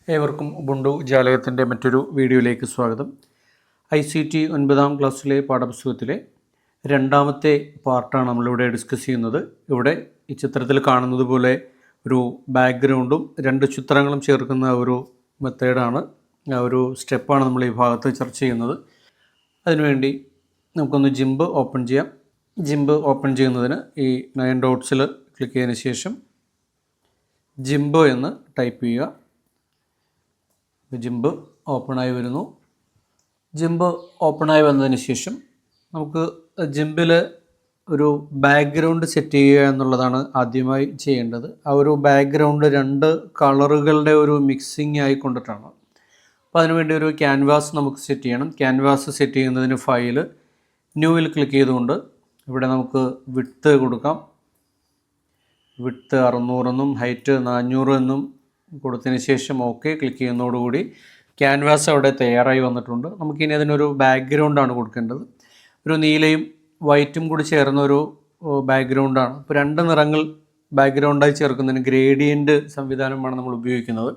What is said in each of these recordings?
ഏവർക്കും ഉബുണ്ടു ജാലകത്തിൻ്റെ മറ്റൊരു വീഡിയോയിലേക്ക് സ്വാഗതം. ICT 9ാം ക്ലാസ്സിലെ പാഠപുസ്തകത്തിലെ രണ്ടാമത്തെ പാർട്ടാണ് നമ്മളിവിടെ ഡിസ്കസ് ചെയ്യുന്നത്. ഇവിടെ ഈ ചിത്രത്തിൽ കാണുന്നത് പോലെ ഒരു ബാക്ക്ഗ്രൗണ്ടും രണ്ട് ചിത്രങ്ങളും ചേർക്കുന്ന ഒരു മെത്തേഡാണ്, ഒരു സ്റ്റെപ്പാണ് നമ്മൾ ഈ ഭാഗത്ത് ചർച്ച ചെയ്യുന്നത്. അതിനുവേണ്ടി നമുക്കൊന്ന് ജിംബ് ഓപ്പൺ ചെയ്യാം. ജിംബ് ഓപ്പൺ ചെയ്യുന്നതിന് ഈ 9 ഡോട്ട്സിൽ ക്ലിക്ക് ചെയ്തതിന് ശേഷം ജിംബ് എന്ന് ടൈപ്പ് ചെയ്യുക. ജിംബ് ഓപ്പണായി വരുന്നു. ജിംബ് ഓപ്പണായി വന്നതിന് ശേഷം നമുക്ക് ജിംബിൽ ഒരു ബാക്ക്ഗ്രൗണ്ട് സെറ്റ് ചെയ്യുക എന്നുള്ളതാണ് ആദ്യമായി ചെയ്യേണ്ടത്. ആ ഒരു ബാക്ക്ഗ്രൗണ്ട് രണ്ട് കളറുകളുടെ ഒരു മിക്സിങ് ആയിക്കൊണ്ടിട്ടാണ്. അപ്പോൾ അതിനുവേണ്ടി ഒരു ക്യാൻവാസ് നമുക്ക് സെറ്റ് ചെയ്യണം. ക്യാൻവാസ് സെറ്റ് ചെയ്യുന്നതിന് ഫയൽ ന്യൂവിൽ ക്ലിക്ക് ചെയ്തുകൊണ്ട് ഇവിടെ നമുക്ക് വിഡ്ത്ത് കൊടുക്കാം. വിഡ്ത്ത് 600 എന്നും ഹൈറ്റ് 400 എന്നും കൊടുത്തതിന് ശേഷം ഓക്കെ ക്ലിക്ക് ചെയ്യുന്നതോടുകൂടി ക്യാൻവാസ് അവിടെ തയ്യാറായി വന്നിട്ടുണ്ട്. നമുക്കിനി അതിനൊരു ബാക്ക്ഗ്രൗണ്ടാണ് കൊടുക്കേണ്ടത്. ഒരു നീലയും വൈറ്റും കൂടി ചേർന്ന ഒരു ബാക്ക്ഗ്രൗണ്ടാണ്. ഇപ്പോൾ രണ്ട് നിറങ്ങൾ ബാക്ക്ഗ്രൗണ്ടായി ചേർക്കുന്നതിന് ഗ്രേഡിയൻ്റ് സംവിധാനമാണ് നമ്മൾ ഉപയോഗിക്കുന്നത്.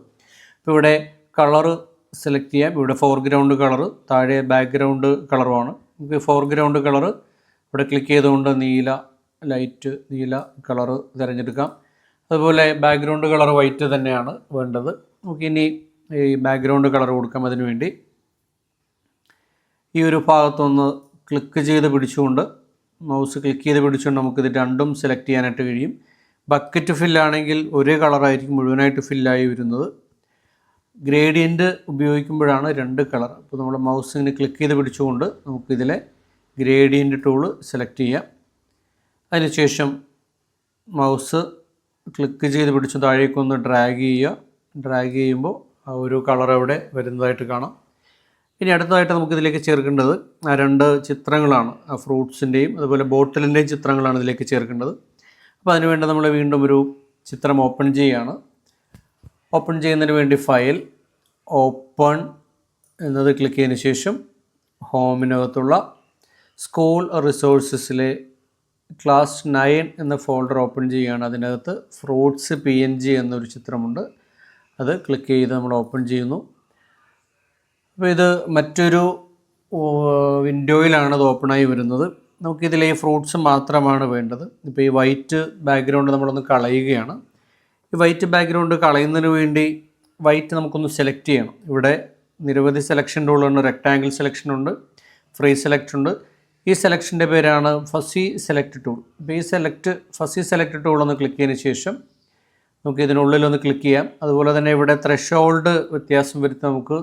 ഇപ്പോൾ ഇവിടെ കളറ് സെലക്ട് ചെയ്യാം. ഇവിടെ ഫോർഗ്രൗണ്ട് കളറ്, താഴെ ബാക്ക്ഗ്രൗണ്ട് കളറുമാണ്. നമുക്ക് ഫോർഗ്രൗണ്ട് കളറ് ഇവിടെ ക്ലിക്ക് ചെയ്തുകൊണ്ട് ലൈറ്റ് നീല കളറ് തിരഞ്ഞെടുക്കാം. അതുപോലെ ബാക്ക്ഗ്രൗണ്ട് കളർ വൈറ്റ് തന്നെയാണ് വേണ്ടത്. നമുക്കിനി ഈ ബാക്ക്ഗ്രൗണ്ട് കളർ കൊടുക്കാം. അതിനുവേണ്ടി ഈ ഒരു ഭാഗത്തൊന്ന് ക്ലിക്ക് ചെയ്ത് പിടിച്ചുകൊണ്ട് മൗസ് ക്ലിക്ക് ചെയ്ത് പിടിച്ചുകൊണ്ട് നമുക്കിത് രണ്ടും സെലക്ട് ചെയ്യാനായിട്ട് കഴിയും. ബക്കറ്റ് ഫില്ലാണെങ്കിൽ ഒരേ കളറായിരിക്കും മുഴുവനായിട്ട് ഫില്ലായി വരുന്നത്. ഗ്രേഡിയൻ്റ് ഉപയോഗിക്കുമ്പോഴാണ് രണ്ട് കളർ. അപ്പോൾ നമ്മൾ മൗസ് ഇങ്ങനെ ക്ലിക്ക് ചെയ്ത് പിടിച്ചുകൊണ്ട് നമുക്കിതിലെ ഗ്രേഡിയൻ്റ് ടൂള് സെലക്ട് ചെയ്യാം. അതിനുശേഷം മൗസ് ക്ലിക്ക് ചെയ്ത് പിടിച്ച് താഴേക്കൊന്ന് ഡ്രാഗ് ചെയ്യുക. ഡ്രാഗ് ചെയ്യുമ്പോൾ ആ ഒരു കളർ അവിടെ വരുന്നതായിട്ട് കാണാം. ഇനി അടുത്തതായിട്ട് നമുക്കിതിലേക്ക് ചേർക്കേണ്ടത് ആ രണ്ട് ചിത്രങ്ങളാണ്. ആ ഫ്രൂട്ട്സിൻ്റെയും അതുപോലെ ബോട്ടിലിൻ്റെയും ചിത്രങ്ങളാണ് ഇതിലേക്ക് ചേർക്കേണ്ടത്. അപ്പോൾ അതിനുവേണ്ടി നമ്മൾ വീണ്ടും ഒരു ചിത്രം ഓപ്പൺ ചെയ്യുകയാണ്. ഓപ്പൺ ചെയ്യുന്നതിന് വേണ്ടി ഫയൽ ഓപ്പൺ എന്നത് ക്ലിക്ക് ചെയ്തതിന് ശേഷം ഹോമിനകത്തുള്ള സ്കൂൾ റിസോഴ്സസിലെ ക്ലാസ് 9 എന്ന ഫോൾഡർ ഓപ്പൺ ചെയ്യുകയാണ്. അതിനകത്ത് ഫ്രൂട്ട്സ് PNG എന്നൊരു ചിത്രമുണ്ട്. അത് ക്ലിക്ക് ചെയ്ത് നമ്മൾ ഓപ്പൺ ചെയ്യുന്നു. അപ്പോൾ ഇത് മറ്റൊരു വിൻഡോയിലാണ് അത് ഓപ്പണായി വരുന്നത്. നമുക്കിതിലെ ഈ ഫ്രൂട്ട്സ് മാത്രമാണ് വേണ്ടത്. ഇപ്പോൾ ഈ വൈറ്റ് ബാക്ക്ഗ്രൗണ്ട് നമ്മളൊന്ന് കളയുകയാണ്. ഈ വൈറ്റ് ബാക്ക്ഗ്രൗണ്ട് കളയുന്നതിന് വേണ്ടി വൈറ്റ് നമുക്കൊന്ന് സെലക്ട് ചെയ്യണം. ഇവിടെ നിരവധി സെലക്ഷൻ ടൂളുണ്ട്. റെക്ടാങ്കിൾ സെലക്ഷൻ ഉണ്ട്, ഫ്രീ സെലക്ട് ഉണ്ട്. ഈ സെലക്ഷൻ്റെ പേരാണ് ഫസി സെലക്ട് ടൂൾ. അപ്പോൾ ഈ ഫസി സെലക്ട് ടൂൾ ഒന്ന് ക്ലിക്ക് ചെയ്തതിന് ശേഷം നമുക്ക് ഇതിനുള്ളിലൊന്ന് ക്ലിക്ക് ചെയ്യാം. അതുപോലെ തന്നെ ഇവിടെ ത്രെഷോൾഡ് വ്യത്യാസം വരുത്തി നമുക്ക്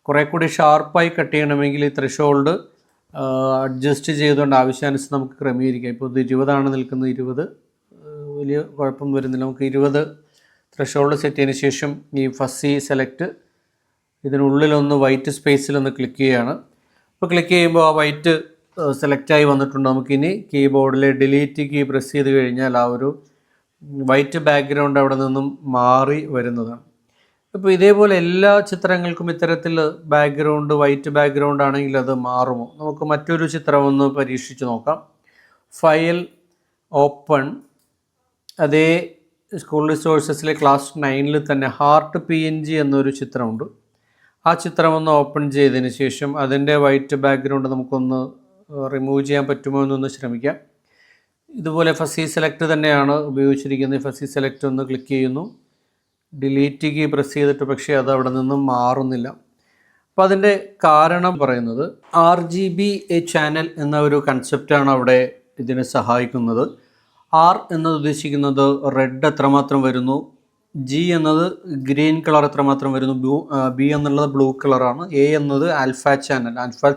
കുറേ കൂടി ഷാർപ്പായി കട്ട് ചെയ്യണമെങ്കിൽ ഈ ത്രെഷോൾഡ് അഡ്ജസ്റ്റ് ചെയ്തുകൊണ്ട് ആവശ്യാനുസരണം നമുക്ക് ക്രമീകരിക്കാം. ഇപ്പോൾ ഇത് 20 നിൽക്കുന്നത്. 20 വലിയ കുഴപ്പം വരുന്നില്ല. നമുക്ക് 20 ത്രെഷോൾഡ് സെറ്റ് ചെയ്തതിന് ശേഷം ഈ ഫസി സെലക്ട് ഇതിനുള്ളിലൊന്ന് വൈറ്റ് സ്പേസിലൊന്ന് ക്ലിക്ക് ചെയ്യുകയാണ്. അപ്പോൾ ക്ലിക്ക് ചെയ്യുമ്പോൾ ആ വൈറ്റ് സെലക്റ്റായി വന്നിട്ടുണ്ട്. നമുക്കിനി കീബോർഡിലെ ഡിലീറ്റ് കീ പ്രസ് ചെയ്ത് കഴിഞ്ഞാൽ ആ ഒരു വൈറ്റ് ബാക്ക്ഗ്രൗണ്ട് അവിടെ നിന്നും മാറി വരുന്നതാണ്. അപ്പോൾ ഇതേപോലെ എല്ലാ ചിത്രങ്ങൾക്കും ഇത്തരത്തിൽ ബാക്ക്ഗ്രൗണ്ട് വൈറ്റ് ബാക്ക്ഗ്രൗണ്ട് ആണെങ്കിൽ അത് മാറുമോ? നമുക്ക് മറ്റൊരു ചിത്രം ഒന്ന് പരീക്ഷിച്ച് നോക്കാം. ഫയൽ ഓപ്പൺ, അതേ സ്കൂൾ റിസോഴ്സസിലെ ക്ലാസ് 9 തന്നെ ഹാർട്ട് PNG എന്നൊരു ചിത്രമുണ്ട്. ആ ചിത്രം ഒന്ന് ഓപ്പൺ ചെയ്തതിന് ശേഷം അതിൻ്റെ വൈറ്റ് ബാക്ക്ഗ്രൗണ്ട് നമുക്കൊന്ന് റിമൂവ് ചെയ്യാൻ പറ്റുമോ എന്നൊന്ന് ശ്രമിക്കാം. ഇതുപോലെ ഫസി സെലക്ട് തന്നെയാണ് ഉപയോഗിച്ചിരിക്കുന്നത്. ഫസി സെലക്ട് ഒന്ന് ക്ലിക്ക് ചെയ്യുന്നു, ഡിലീറ്റ് കീ പ്രസ് ചെയ്തിട്ട്, പക്ഷേ അത് അവിടെ നിന്നും മാറുന്നില്ല. അപ്പോൾ അതിൻ്റെ കാരണം പറയുന്നത് RGB ചാനൽ എന്ന ഒരു കൺസെപ്റ്റാണ് അവിടെ ഇതിനെ സഹായിക്കുന്നത്. R എന്നത് ഉദ്ദേശിക്കുന്നത് റെഡ് എത്രമാത്രം വരുന്നു, G എന്നത് ഗ്രീൻ കളർ എത്രമാത്രം വരുന്നു, B എന്നുള്ളത് ബ്ലൂ കളറാണ്, A എന്നത് ആൽഫ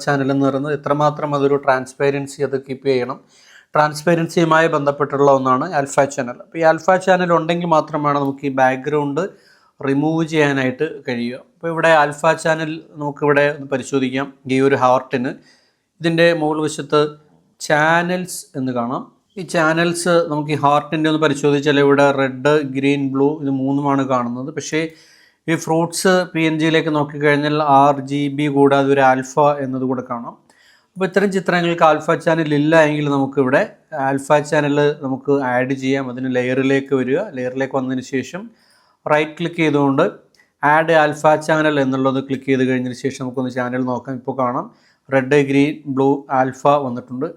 ചാനൽ എന്ന് പറയുന്നത് എത്രമാത്രം അതൊരു ട്രാൻസ്പെറൻസി അത് കീപ്പ് ചെയ്യണം. ട്രാൻസ്പെറൻസിയുമായി ബന്ധപ്പെട്ടുള്ള ഒന്നാണ് ആൽഫ ചാനൽ. അപ്പോൾ ഈ ആൽഫ ചാനൽ ഉണ്ടെങ്കിൽ മാത്രമാണ് നമുക്ക് ഈ ബാക്ക്ഗ്രൗണ്ട് റിമൂവ് ചെയ്യാനായിട്ട് കഴിയുക. അപ്പോൾ ഇവിടെ ആൽഫ ചാനൽ നമുക്കിവിടെ ഒന്ന് പരിശോധിക്കാം. ഈ ഒരു ഹാർട്ടിന് ഇതിൻ്റെ മുകൾ വശത്ത് ചാനൽസ് എന്ന് കാണാം. ഈ ചാനൽസ് നമുക്ക് ഈ ഹാർട്ടിൻ്റെ ഒന്ന് പരിശോധിച്ചാൽ ഇവിടെ റെഡ്, ഗ്രീൻ, ബ്ലൂ ഇത് മൂന്നുമാണ് കാണുന്നത്. പക്ഷേ ഈ ഫ്രൂട്ട്സ് PNGയിലേക്ക് നോക്കിക്കഴിഞ്ഞാൽ RGB കൂടാതെ ഒരു ആൽഫ എന്നതുകൂടെ കാണാം. അപ്പോൾ ഇത്തരം ചിത്രങ്ങൾക്ക് ആൽഫ ചാനൽ ഇല്ല എങ്കിൽ നമുക്കിവിടെ ആൽഫ ചാനൽ നമുക്ക് ആഡ് ചെയ്യാം. അതിന് ലെയറിലേക്ക് വരിക. ലെയറിലേക്ക് വന്നതിന് ശേഷം റൈറ്റ് ക്ലിക്ക് ചെയ്തുകൊണ്ട് ആഡ് ആൽഫ ചാനൽ എന്നുള്ളത് ക്ലിക്ക് ചെയ്ത് കഴിഞ്ഞതിന് ശേഷം നമുക്കൊന്ന് ചാനൽ നോക്കാം. ഇപ്പോൾ കാണാം റെഡ്, ഗ്രീൻ, ബ്ലൂ, ആൽഫ വന്നിട്ടുണ്ട്.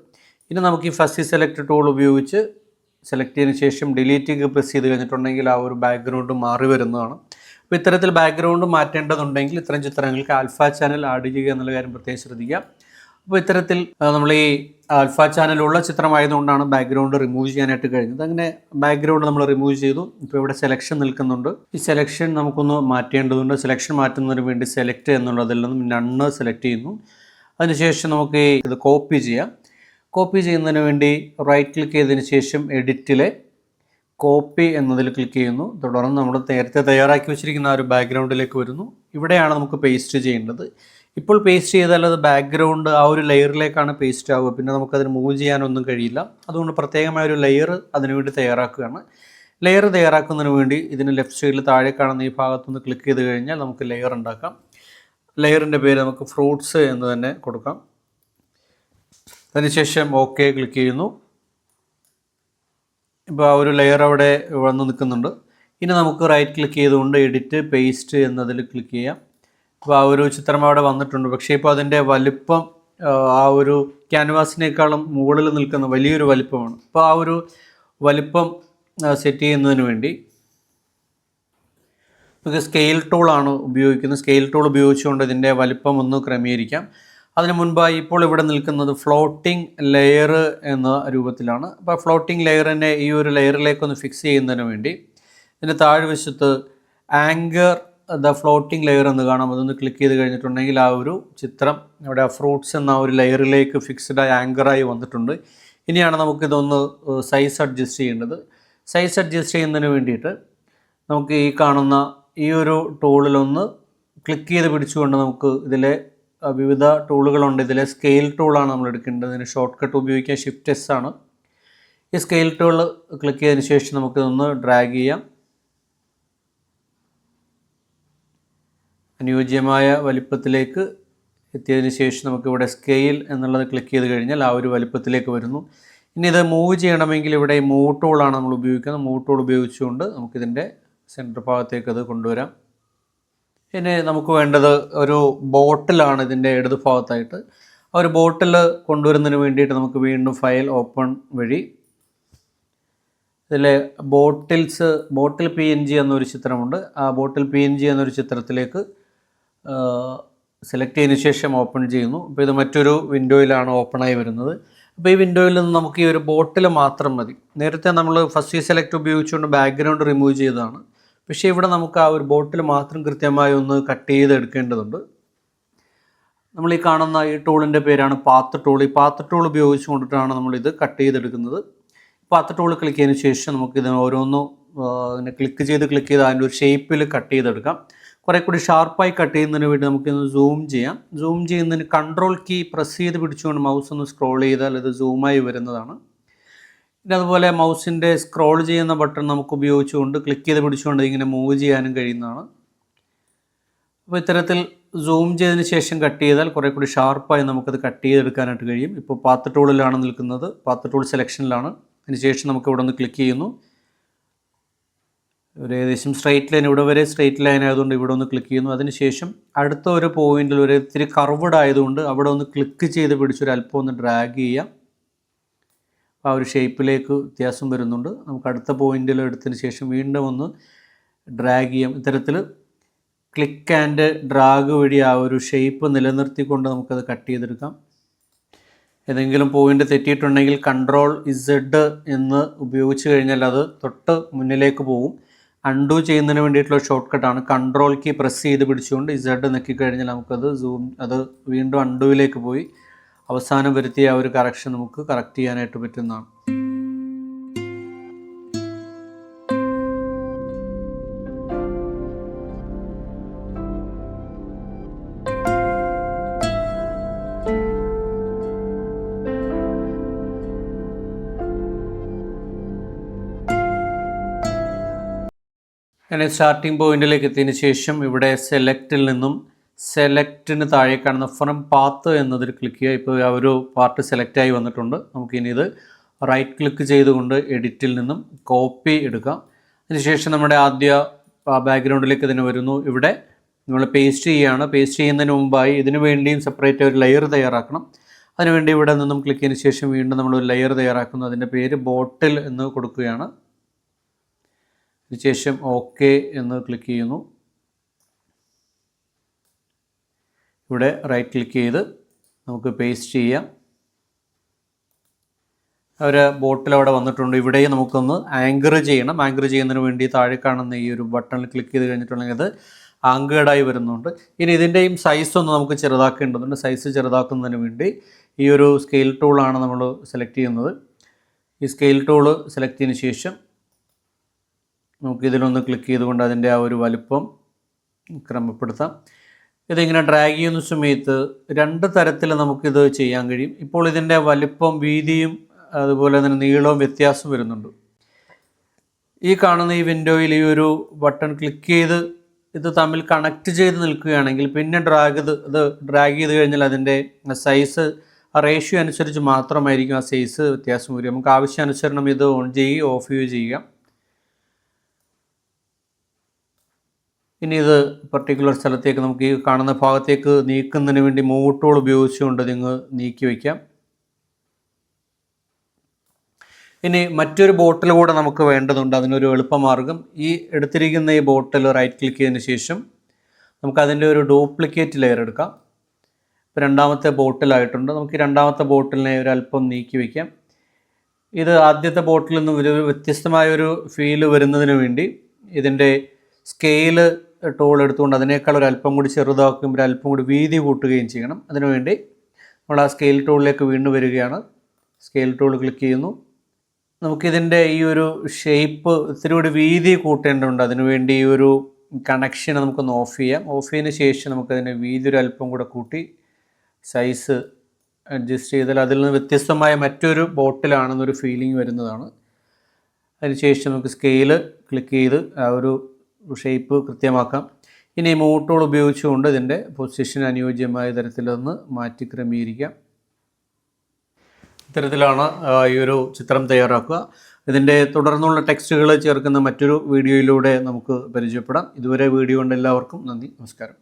ഇനി നമുക്ക് ഈ ഫസി സെലക്ട് ടൂൾ ഉപയോഗിച്ച് സെലക്ട് ചെയ്തതിന് ശേഷം ഡിലീറ്റ് പ്രസ് ചെയ്ത് കഴിഞ്ഞിട്ടുണ്ടെങ്കിൽ ആ ഒരു ബാക്ക്ഗ്രൗണ്ട് മാറി വരുന്നതാണ്. അപ്പോൾ ഇത്തരത്തിൽ ബാക്ക്ഗ്രൗണ്ട് മാറ്റേണ്ടതുണ്ടെങ്കിൽ ഇത്തരം ചിത്രങ്ങൾക്ക് ആൽഫ ചാനൽ ആഡ് ചെയ്യുക എന്നുള്ള കാര്യം പ്രത്യേകം ശ്രദ്ധിക്കുക. അപ്പോൾ ഇത്തരത്തിൽ നമ്മൾ ഈ ആൽഫ ചാനലുള്ള ചിത്രമായതുകൊണ്ടാണ് ബാക്ക്ഗ്രൗണ്ട് റിമൂവ് ചെയ്യാനായിട്ട് കഴിഞ്ഞത്. അങ്ങനെ ബാക്ക്ഗ്രൗണ്ട് നമ്മൾ റിമൂവ് ചെയ്തു. ഇപ്പോൾ ഇവിടെ സെലക്ഷൻ നിൽക്കുന്നുണ്ട്. ഈ സെലക്ഷൻ നമുക്കൊന്ന് മാറ്റേണ്ടതുണ്ട്. സെലക്ഷൻ മാറ്റുന്നതിന് വേണ്ടി സെലക്ട് എന്നുള്ളതിൽ നിന്നും നണ്ണ് സെലക്ട് ചെയ്യുന്നു. അതിനുശേഷം നമുക്ക് ഇത് കോപ്പി ചെയ്യാം. കോപ്പി ചെയ്യുന്നതിന് വേണ്ടി റൈറ്റ് ക്ലിക്ക് ചെയ്തതിന് ശേഷം എഡിറ്റിലെ കോപ്പി എന്നതിൽ ക്ലിക്ക് ചെയ്യുന്നു. തുടർന്ന് നമ്മൾ നേരത്തെ തയ്യാറാക്കി വെച്ചിരിക്കുന്ന ആ ഒരു ബാക്ക്ഗ്രൗണ്ടിലേക്ക് വരുന്നു. ഇവിടെയാണ് നമുക്ക് പേസ്റ്റ് ചെയ്യേണ്ടത്. ഇപ്പോൾ പേസ്റ്റ് ചെയ്താൽ അത് ബാക്ക്ഗ്രൗണ്ട് ആ ഒരു ലെയറിലേക്കാണ് പേസ്റ്റ് ആവുക. പിന്നെ നമുക്കതിന് മൂവ് ചെയ്യാനൊന്നും കഴിയില്ല. അതുകൊണ്ട് പ്രത്യേകമായ ഒരു ലെയർ അതിനുവേണ്ടി തയ്യാറാക്കുകയാണ്. ലെയർ തയ്യാറാക്കുന്നതിന് വേണ്ടി ഇതിന് ലെഫ്റ്റ് സൈഡിൽ താഴെ കാണുന്ന ഈ ഭാഗത്തുനിന്ന് ക്ലിക്ക് ചെയ്ത് കഴിഞ്ഞാൽ നമുക്ക് ലെയർ ഉണ്ടാക്കാം. ലെയറിൻ്റെ പേര് നമുക്ക് ഫ്രൂട്ട്സ് എന്ന് തന്നെ കൊടുക്കാം. അതിനുശേഷം ഓക്കെ ക്ലിക്ക് ചെയ്യുന്നു. ഇപ്പോൾ ആ ഒരു ലെയർ അവിടെ വന്ന് നിൽക്കുന്നുണ്ട്. ഇനി നമുക്ക് റൈറ്റ് ക്ലിക്ക് ചെയ്തുകൊണ്ട് എഡിറ്റ് പേസ്റ്റ് എന്നതിൽ ക്ലിക്ക് ചെയ്യാം. അപ്പോൾ ആ ഒരു ചിത്രം അവിടെ വന്നിട്ടുണ്ട്. പക്ഷേ ഇപ്പോൾ അതിൻ്റെ വലിപ്പം ആ ഒരു ക്യാൻവാസിനേക്കാളും മുകളിൽ നിൽക്കുന്ന വലിയൊരു വലിപ്പമാണ്. അപ്പോൾ ആ ഒരു വലിപ്പം സെറ്റ് ചെയ്യുന്നതിന് വേണ്ടി നമുക്ക് സ്കെയിൽ ടൂളാണ് ഉപയോഗിക്കുന്നത്. സ്കെയിൽ ടൂൾ ഉപയോഗിച്ചുകൊണ്ട് ഇതിൻ്റെ വലിപ്പം ഒന്ന് ക്രമീകരിക്കാം. അതിന് മുൻപായി ഇപ്പോൾ ഇവിടെ നിൽക്കുന്നത് ഫ്ലോട്ടിംഗ് ലെയർ എന്ന രൂപത്തിലാണ്. അപ്പോൾ ഫ്ലോട്ടിംഗ് ലെയറിനെ ഈ ഒരു ലെയറിലേക്കൊന്ന് ഫിക്സ് ചെയ്യുന്നതിന് വേണ്ടി ഇതിൻ്റെ താഴ്വശത്ത് ആങ്കർ ദ ഫ്ലോട്ടിംഗ് ലെയർ എന്ന് കാണാം. അതൊന്ന് ക്ലിക്ക് ചെയ്ത് കഴിഞ്ഞിട്ടുണ്ടെങ്കിൽ ആ ഒരു ചിത്രം ഇവിടെ ഫ്രൂട്ട്സ് എന്ന ഒരു ലെയറിലേക്ക് ഫിക്സ്ഡായി ആങ്കറായി വന്നിട്ടുണ്ട്. ഇനിയാണ് നമുക്കിതൊന്ന് സൈസ് അഡ്ജസ്റ്റ് ചെയ്യേണ്ടത്. സൈസ് അഡ്ജസ്റ്റ് ചെയ്യുന്നതിന് വേണ്ടിയിട്ട് നമുക്ക് ഈ കാണുന്ന ഈ ഒരു ടൂളിലൊന്ന് ക്ലിക്ക് ചെയ്ത് പിടിച്ചുകൊണ്ട് നമുക്ക് ഇതിലെ വിവിധ ടൂളുകളുണ്ട്. ഇതിലെ സ്കെയിൽ ടൂളാണ് നമ്മൾ എടുക്കേണ്ടത്. ഇതിന് ഷോർട്ട് കട്ട് ഉപയോഗിക്കാൻ ഷിഫ്റ്റ് എസ് ആണ്. ഈ സ്കെയിൽ ടൂൾ ക്ലിക്ക് ചെയ്തതിന് ശേഷം നമുക്കിതൊന്ന് ഡ്രാഗ് ചെയ്യാം. അനുയോജ്യമായ വലിപ്പത്തിലേക്ക് എത്തിയതിന് ശേഷം നമുക്കിവിടെ സ്കെയിൽ എന്നുള്ളത് ക്ലിക്ക് ചെയ്ത് കഴിഞ്ഞാൽ ആ ഒരു വലിപ്പത്തിലേക്ക് വരുന്നു. ഇനി ഇത് മൂവ് ചെയ്യണമെങ്കിൽ ഇവിടെ മൂവ് ടൂളാണ് നമ്മൾ ഉപയോഗിക്കുന്നത്. മൂവ് ടൂൾ ഉപയോഗിച്ചുകൊണ്ട് നമുക്കിതിൻ്റെ സെൻറ്റർ ഭാഗത്തേക്ക് അത് കൊണ്ടുവരാം. ഇനി നമുക്ക് വേണ്ടത് ഒരു ബോട്ടിലാണ് ഇതിൻ്റെ ഇടത് ഭാഗത്തായിട്ട്. ആ ഒരു ബോട്ടിൽ കൊണ്ടുവരുന്നതിന് വേണ്ടിയിട്ട് നമുക്ക് വീണ്ടും ഫയൽ ഓപ്പൺ വഴി ഇതിലെ ബോട്ടിൽ PNG എന്നൊരു ചിത്രമുണ്ട്. ആ ബോട്ടിൽ PNG എന്നൊരു ചിത്രത്തിലേക്ക് സെലക്ട് ചെയ്തതിന് ശേഷം ഓപ്പൺ ചെയ്യുന്നു. അപ്പോൾ ഇത് മറ്റൊരു വിൻഡോയിലാണ് ഓപ്പണായി വരുന്നത്. അപ്പോൾ ഈ വിൻഡോയിൽ നിന്ന് നമുക്ക് ഈ ഒരു ബോട്ടിൽ മാത്രം മതി. നേരത്തെ നമ്മൾ ഫസ്റ്റ് സെലക്ട് ഉപയോഗിച്ചുകൊണ്ട് ബാക്ക്ഗ്രൗണ്ട് റിമൂവ് ചെയ്തതാണ്. പക്ഷേ ഇവിടെ നമുക്ക് ആ ഒരു ബോട്ടിൽ മാത്രം കൃത്യമായി ഒന്ന് കട്ട് ചെയ്ത് എടുക്കേണ്ടതുണ്ട്. നമ്മൾ ഈ കാണുന്ന ഈ ടൂളിൻ്റെ പേരാണ് പാത്ത് ടൂൾ. ഈ പാത്ത് ടൂൾ ഉപയോഗിച്ചുകൊണ്ടിട്ടാണ് നമ്മളിത് കട്ട് ചെയ്തെടുക്കുന്നത്. പാത്ത് ടൂൾ ക്ലിക്ക് ചെയ്തതിന് ശേഷം നമുക്കിത് ഓരോന്നും ഇങ്ങനെ ക്ലിക്ക് ചെയ്ത് അതിൻ്റെ ഒരു ഷേപ്പിൽ കട്ട് ചെയ്തെടുക്കാം. കുറേ കൂടി ഷാർപ്പായി കട്ട് ചെയ്യുന്നതിന് വേണ്ടി നമുക്കിന്ന് സൂം ചെയ്യാം. സൂം ചെയ്യുന്നതിന് കൺട്രോൾ കീ പ്രസ് ചെയ്ത് പിടിച്ചുകൊണ്ട് മൗസ് ഒന്ന് സ്ക്രോൾ ചെയ്താൽ ഇത് സൂമായി വരുന്നതാണ്. പിന്നെ അതുപോലെ മൗസിൻ്റെ സ്ക്രോൾ ചെയ്യുന്ന ബട്ടൺ നമുക്ക് ഉപയോഗിച്ചുകൊണ്ട് ക്ലിക്ക് ചെയ്ത് പിടിച്ചുകൊണ്ട് ഇങ്ങനെ മൂവ് ചെയ്യാനും കഴിയുന്നതാണ്. അപ്പോൾ ഇത്തരത്തിൽ സൂം ചെയ്തതിന് ശേഷം കട്ട് ചെയ്താൽ കുറേ കൂടി ഷാർപ്പായി നമുക്കത് കട്ട് ചെയ്തെടുക്കാനായിട്ട് കഴിയും. ഇപ്പോൾ പാത്ത് ടൂളിലാണ് നിൽക്കുന്നത്. പാത്ത് ടൂൾ സെലക്ഷനിലാണ്. അതിനുശേഷം നമുക്ക് ഇവിടെ ഒന്ന് ക്ലിക്ക് ചെയ്യുന്നു. ഒരു ഏകദേശം സ്ട്രെയിറ്റ് ലൈൻ, ഇവിടെ വരെ സ്ട്രെയിറ്റ് ലൈൻ ആയതുകൊണ്ട് ഇവിടെ ഒന്ന് ക്ലിക്ക് ചെയ്യുന്നു. അതിനുശേഷം അടുത്ത ഒരു പോയിന്റിൽ ഒരു ഇത്തിരി കർവ്ഡ് ആയതുകൊണ്ട് അവിടെ ഒന്ന് ക്ലിക്ക് ചെയ്ത് പിടിച്ചൊരു അല്പം ഒന്ന് ഡ്രാഗ് ചെയ്യാം. ആ ഒരു ഷേപ്പിലേക്ക് വ്യത്യാസം വരുന്നുണ്ട്. നമുക്ക് അടുത്ത പോയിന്റിൽ എടുത്തതിന് ശേഷം വീണ്ടും ഒന്ന് ഡ്രാഗ് ചെയ്യാം. ഇത്തരത്തിൽ ക്ലിക്ക് ആൻഡ് ഡ്രാഗ് വഴി ആ ഒരു ഷേപ്പ് നിലനിർത്തിക്കൊണ്ട് നമുക്കത് കട്ട് ചെയ്തെടുക്കാം. ഏതെങ്കിലും പോയിന്റ് തെറ്റിയിട്ടുണ്ടെങ്കിൽ കൺട്രോൾ Z എന്ന് ഉപയോഗിച്ച് കഴിഞ്ഞാൽ അത് തൊട്ട് മുന്നിലേക്ക് പോകും. അൺഡു ചെയ്യുന്നതിന് വേണ്ടിയിട്ടുള്ള ഷോർട്ട് കട്ടാണ്. കൺട്രോൾ കീ പ്രസ് ചെയ്ത് പിടിച്ചുകൊണ്ട് Z നെക്കിക്കഴിഞ്ഞാൽ നമുക്കത് അത് വീണ്ടും അൺഡുവിലേക്ക് പോയി അവസാനം വരുത്തിയ ആ ഒരു കറക്ഷൻ നമുക്ക് കറക്റ്റ് ചെയ്യാനായിട്ട് പറ്റുന്നതാണ്. അങ്ങനെ സ്റ്റാർട്ടിംഗ് പോയിന്റിലേക്ക് എത്തിയതിന് ശേഷം ഇവിടെ സെലക്റ്റിൽ നിന്നും സെലക്റ്റിന് താഴെ കാണുന്ന ഫ്രം പാത്ത് എന്നതിൽ ക്ലിക്ക് ചെയ്യുക. ഇപ്പോൾ ആ ഒരു പാർട്ട് സെലക്റ്റായി വന്നിട്ടുണ്ട്. നമുക്കിനി ഇത് റൈറ്റ് ക്ലിക്ക് ചെയ്തുകൊണ്ട് എഡിറ്റിൽ നിന്നും കോപ്പി എടുക്കാം. അതിനുശേഷം നമ്മുടെ ആദ്യ ആ ബാക്ക്ഗ്രൗണ്ടിലേക്ക് തന്നെ വരുന്നു. ഇവിടെ നമ്മൾ പേസ്റ്റ് ചെയ്യുകയാണ്. പേസ്റ്റ് ചെയ്യുന്നതിന് മുമ്പായി ഇതിനു വേണ്ടിയും സെപ്പറേറ്റ് ഒരു ലെയർ തയ്യാറാക്കണം. അതിനുവേണ്ടി ഇവിടെ നിന്നും ക്ലിക്ക് ചെയ്തതിന് ശേഷം വീണ്ടും നമ്മളൊരു ലെയർ തയ്യാറാക്കുന്നു. അതിൻ്റെ പേര് ബോട്ടിൽ എന്ന് കൊടുക്കുകയാണ്. അതിനുശേഷം ഓക്കെ എന്ന് ക്ലിക്ക് ചെയ്യുന്നു. ഇവിടെ റൈറ്റ് ക്ലിക്ക് ചെയ്ത് നമുക്ക് പേസ്റ്റ് ചെയ്യാം. ഒരു ബോട്ടിൽ അവിടെ വന്നിട്ടുണ്ട്. ഇവിടെയും നമുക്കൊന്ന് ആങ്കർ ചെയ്യണം. ആങ്കർ ചെയ്യുന്നതിന് വേണ്ടി താഴെ കാണുന്ന ഈ ഒരു ബട്ടണിൽ ക്ലിക്ക് ചെയ്ത് കഴിഞ്ഞിട്ടുണ്ടെങ്കിൽ അത് ആങ്കേർഡായി വരുന്നുണ്ട്. ഇനി ഇതിൻ്റെയും സൈസ് ഒന്ന് നമുക്ക് ചെറുതാക്കേണ്ടതുണ്ട്. സൈസ് ചെറുതാക്കുന്നതിന് വേണ്ടി ഈ ഒരു സ്കെയിൽ ടൂളാണ് നമ്മൾ സെലക്ട് ചെയ്യുന്നത്. ഈ സ്കെയിൽ ടൂള് സെലക്ട് ചെയ്തതിന് ശേഷം നമുക്കിതിലൊന്ന് ക്ലിക്ക് ചെയ്തുകൊണ്ട് അതിൻ്റെ ആ ഒരു വലിപ്പം ക്രമപ്പെടുത്താം. ഇതിങ്ങനെ ഡ്രാഗ് ചെയ്യുന്ന സമയത്ത് 2 തരത്തിൽ നമുക്കിത് ചെയ്യാൻ കഴിയും. ഇപ്പോൾ ഇതിൻ്റെ വലിപ്പം, വീതിയും അതുപോലെ തന്നെ നീളവും വ്യത്യാസം വരുന്നുണ്ട്. ഈ കാണുന്ന ഈ വിൻഡോയിൽ ഈ ഒരു ബട്ടൺ ക്ലിക്ക് ചെയ്ത് ഇത് തമ്മിൽ കണക്ട് ചെയ്ത് നിൽക്കുകയാണെങ്കിൽ പിന്നെ ഇത് ഡ്രാഗ് ചെയ്ത് കഴിഞ്ഞാൽ അതിൻ്റെ സൈസ് റേഷ്യോ അനുസരിച്ച് മാത്രമായിരിക്കും ആ സൈസ് വ്യത്യാസം വരിക. നമുക്ക് ആവശ്യാനുസരണം ഇത് ഓൺ ചെയ്യുകയോ ഓഫ് ചെയ്യുകയോ ചെയ്യാം. ഇനി ഇത് പർട്ടിക്കുലർ സ്ഥലത്തേക്ക് നമുക്ക് ഈ കാണുന്ന ഭാഗത്തേക്ക് നീക്കുന്നതിന് വേണ്ടി മൂവ് ടൂൾ ഉപയോഗിച്ചുകൊണ്ട് നിങ്ങൾ നീക്കി വയ്ക്കാം. ഇനി മറ്റൊരു ബോട്ടിൽ കൂടെ നമുക്ക് വേണ്ടതുണ്ട്. അതിനൊരു എളുപ്പമാർഗ്ഗം, ഈ എടുത്തിരിക്കുന്ന ഈ ബോട്ടിൽ റൈറ്റ് ക്ലിക്ക് ചെയ്തതിന് ശേഷം നമുക്കതിൻ്റെ ഒരു ഡ്യൂപ്ലിക്കേറ്റ് ലെയർ എടുക്കാം. ഇപ്പോൾ 2ാമത്തെ ബോട്ടിലായിട്ടുണ്ട്. നമുക്ക് ഈ 2ാമത്തെ ബോട്ടിലിനെ ഒരു അല്പം നീക്കി വയ്ക്കാം. ഇത് ആദ്യത്തെ ബോട്ടിൽ നിന്നും ഒരു വ്യത്യസ്തമായൊരു ഫീല് വരുന്നതിന് വേണ്ടി ഇതിൻ്റെ സ്കെയില് ടൂൾ എടുത്തുകൊണ്ട് അതിനേക്കാൾ ഒരു അല്പം കൂടി ചെറുതാക്കുകയും ഒരു അല്പം കൂടി വീതി കൂട്ടുകയും ചെയ്യണം. അതിനുവേണ്ടി നമ്മൾ ആ സ്കെയിൽ ടൂളിലേക്ക് വീണ്ടും വരികയാണ്. സ്കെയിൽ ടൂൾ ക്ലിക്ക് ചെയ്യുന്നു. നമുക്കിതിൻ്റെ ഈ ഒരു ഷേപ്പ് ഇത്തിരി കൂടി വീതി കൂട്ടേണ്ടതുണ്ട്. അതിനുവേണ്ടി ഈ ഒരു കണക്ഷൻ നമുക്കൊന്ന് ഓഫ് ചെയ്യാം. ഓഫ് ചെയ്തതിന് ശേഷം നമുക്കതിൻ്റെ വീതി ഒരു അല്പം കൂടെ കൂട്ടി സൈസ് അഡ്ജസ്റ്റ് ചെയ്താൽ അതിൽ നിന്ന് വ്യത്യസ്തമായ മറ്റൊരു ബോട്ടിലാണെന്നൊരു ഫീലിംഗ് വരുന്നതാണ്. അതിനുശേഷം നമുക്ക് സ്കെയില് ക്ലിക്ക് ചെയ്ത് ആ ഒരു ഷേപ്പ് കൃത്യമാക്കാം. ഇനി മൂവ് ടൂൾ ഉപയോഗിച്ചുകൊണ്ട് ഇതിൻ്റെ പൊസിഷൻ അനുയോജ്യമായ തരത്തിലൊന്ന് മാറ്റി ക്രമീകരിക്കാം. ഇത്തരത്തിലാണ് ഈ ഒരു ചിത്രം തയ്യാറാക്കുക. ഇതിൻ്റെ തുടർന്നുള്ള ടെക്സ്റ്റുകൾ ചേർക്കുന്ന മറ്റൊരു വീഡിയോയിലൂടെ നമുക്ക് പരിചയപ്പെടാം. ഇതുവരെ വീഡിയോ കണ്ട എല്ലാവർക്കും നന്ദി, നമസ്കാരം.